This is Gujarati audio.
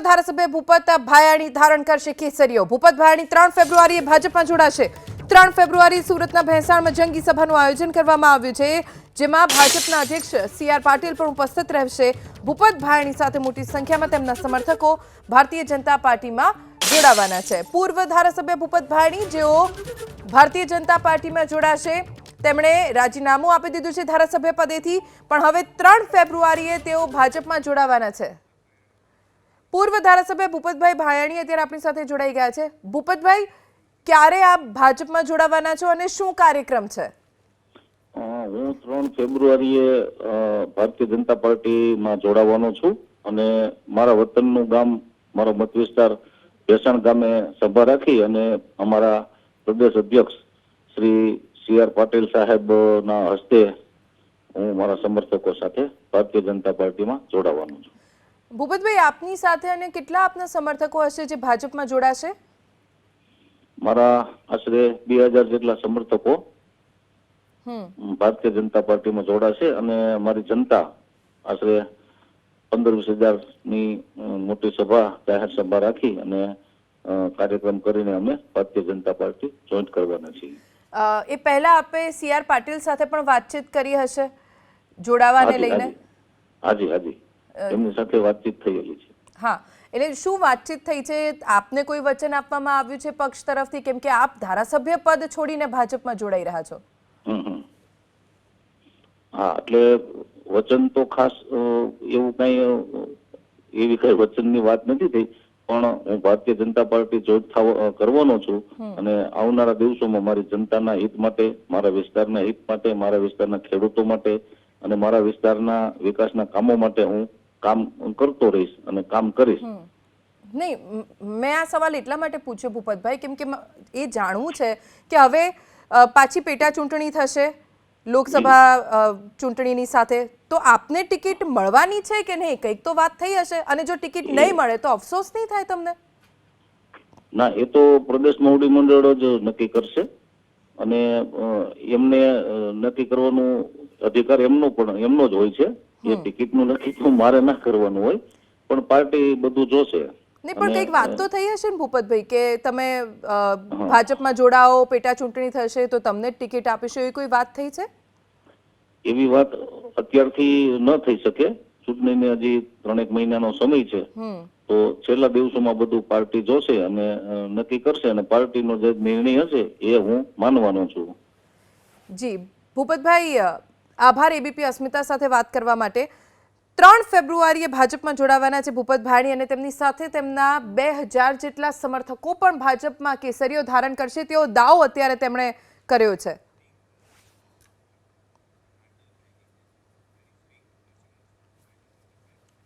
ધારાસભ્ય ભૂપત ભાયાણી ધારણ કરશે કેસરીઓ। ભૂપત ભાયાણી 3 ફેબ્રુઆરીએ ભાજપમાં જોડાશે। 3 ફેબ્રુઆરી સુરતના ભેંસાણમાં જંગી સભાનું આયોજન કરવામાં આવ્યું છે, જેમાં ભાજપના અધ્યક્ષ સી.આર. પાટીલ પણ ઉપસ્થિત રહેશે। ભૂપત ભાયાણી સાથે મોટી સંખ્યામાં તેમના સમર્થકો ભારતીય જનતા પાર્ટીમાં જોડાવાના છે। પૂર્વ ધારાસભ્ય ભૂપત ભાયાણી જેઓ ભારતીય જનતા પાર્ટીમાં જોડાશે, તેમણે રાજીનામું આપી દીધું છે ધારાસભ્ય પદેથી, પણ હવે 3 ફેબ્રુઆરીએ તેઓ ભાજપમાં જોડાવાના છે। પૂર્વ ધારાસભ્ય ભૂપતભાઈ ભાયાણી અત્યારે આપણી સાથે જોડાઈ ગયા છે। ભૂપતભાઈ, ક્યારે આપ ભાજપમાં જોડાવાના છો અને શું કાર્યક્રમ છે? હું 3 ફેબ્રુઆરીએ ભારતીય જનતા પાર્ટીમાં જોડાવાનો છું અને મારા વતનનું ગામ, મારો મત વિસ્તાર ભેસાણ ગામે સભા રાખી અને અમારા પ્રદેશ અધ્યક્ષ શ્રી સી.આર. પાટીલ સાહેબના હસ્તે હું મારા સમર્થકો સાથે ભારતીય જનતા પાર્ટીમાં જોડાવાનો છું। ભૂપતભાઈ, આપની સાથે અને કેટલા આપના સમર્થકો હશે જે ભાજપમાં જોડાશે? મારા આશરે 2000 જેટલા સમર્થકો ભારતીય જનતા પાર્ટીમાં જોડાશે અને મારી જનતા આશરે 15-20 હજારની મોટી સભા, જાહેર સભા રાખી અને કાર્યક્રમ કરીને અમે ભારતીય જનતા પાર્ટી જોઈન્ટ કરવાના છીએ। એ પહેલા આપે સી.આર. પાટીલ સાથે પણ વાતચીત કરી હશે જોડાવાને લઈને? હાજી, એમની સાથે વાતચીત થયેલી છે। હા, એટલે શું વાતચીત થઈ છે? આપને કોઈ વચન આપવામાં આવ્યું છે પક્ષ તરફથી, કેમ કે આપ ધારાસભ્ય પદ છોડીને ભાજપમાં જોડાઈ રહ્યા છો? હા, એટલે વચન તો ખાસ એવી કઈ વચનની વાત નથી થઈ, પણ હું ભારતીય જનતા પાર્ટી જોઈન્ટ કરવાનો છું અને આવનારા દિવસોમાં મારી જનતાના હિત માટે, મારા વિસ્તારના હિત માટે, મારા વિસ્તારના ખેડૂતો માટે અને મારા વિસ્તારના વિકાસના કામો માટે હું કામ કરતો રહીશ અને કામ કરીશ। નહીં, મેં આ સવાલ એટલા માટે પૂછ્યો ભૂપતભાઈ, કેમ કે એ જાણવું છે કે હવે પાછી પેટા ચૂંટણી થશે લોકસભા ચૂંટણીની સાથે, તો આપને ટિકિટ મળવાની છે કે નહીં? કંઈક તો વાત થઈ હશે, અને જો ટિકિટ નહીં મળે તો અફસોસ નહીં થાય તમને? ના, એ તો પ્રદેશ મોવડી મંડળ જ નક્કી કરશે અને એમને નક્કી કરવાનો અધિકાર એમનો જ હોય છે। એ ટિકિટનું નક્કી તો મારે ના કરવાનું હોય, પણ પાર્ટી બધું જોશે। નહીં, પણ કંઈક વાત તો થઈ હશે ને ભૂપતભાઈ, કે તમે ભાજપમાં જોડાઓ, પેટા ચૂંટણી થશે તો તમને ટિકિટ આપીશું, એવી કોઈ વાત થઈ છે? એવી વાત અત્યારથી ન થઈ શકે। ચૂંટણીને હજી 3-1 મહિનાનો સમય છે, તો છેલ્લા દિવસોમાં બધું પાર્ટી જોશે અને નક્કી કરશે અને પાર્ટીનો જે નિર્ણય હશે એ હું માનવાનો છું। જી ભૂપતભાઈ, આભાર એબીપી અસ્મિતા સાથે વાત કરવા માટે। 3 ફેબ્રુઆરીએ ભાજપમાં જોડાવાના છે ભૂપત ભાયાણી અને તેમની સાથે તેમના 2000 જેટલા સમર્થકો પણ ભાજપમાં કેસરીઓ ધારણ કરશે, તેવો દાવો અત્યારે તેમણે કર્યો છે।